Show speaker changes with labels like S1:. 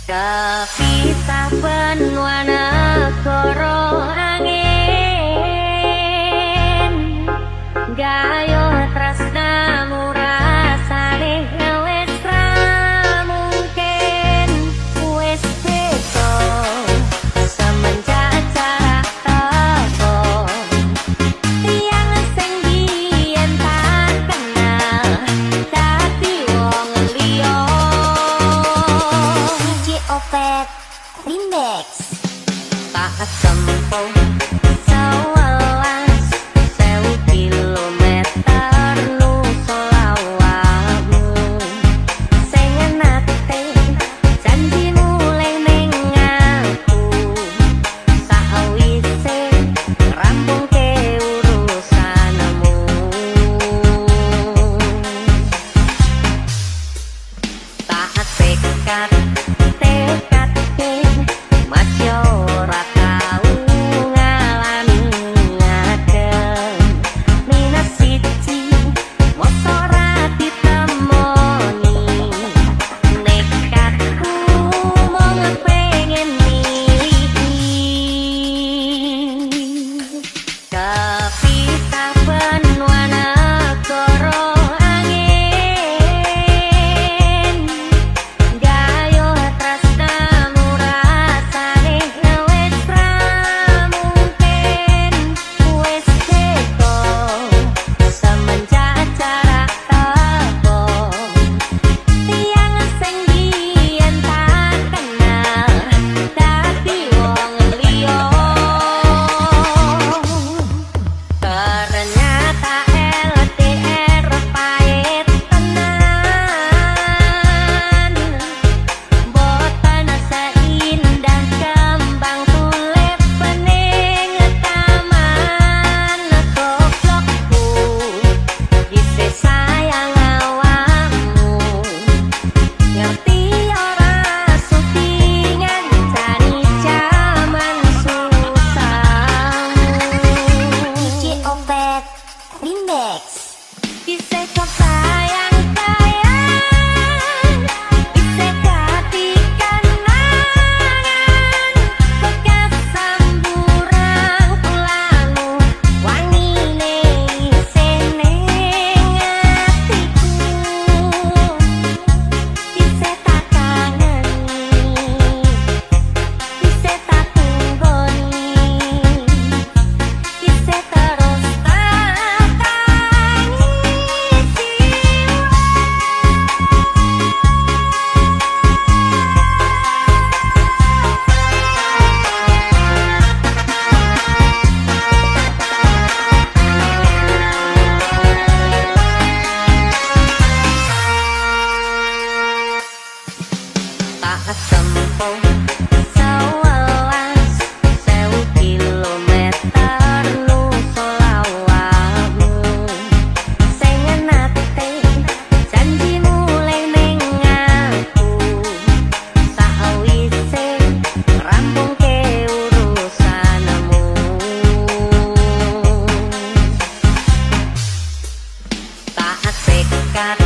S1: Kepisah benua negara angin gayo tresnamu rasane wis ra mungkin wis beda semenjak jarak teko tiyang sing biyen tak kenal dadi wong liya iki opet remix tak sempuh sawelas 1000 kilometer nusa lawamu sing nate janjimu ning aku sawise rampungke urusanmu tak tekad masih ora tau ngalami ngadeg minus siji mosok ora ditemoni nekatku mung pengen milih kepisah benua negara angin gayo tresnamu rasane wis ra mungkin wis beda semenjak jarak teko tiyang sing biyen tak kenal dadi wong liya ternyata LDR pahit tenan boten seindah kembang tulip bening taman goblokku isih sayang awakmu ngerti ora sutingan jani jaman susahmu iki opet remix isih kebayang-bayang isih dadi kenangan bekas samburan pulamu wangine isih ning atiku isih tak kangeni isih tak tunggoni isih terus tak tangisi tak sempuh sawelas 1000 kilometer nusa lawamu sing nate janjimu ning aku sawise rampungke urusanmu tak tekad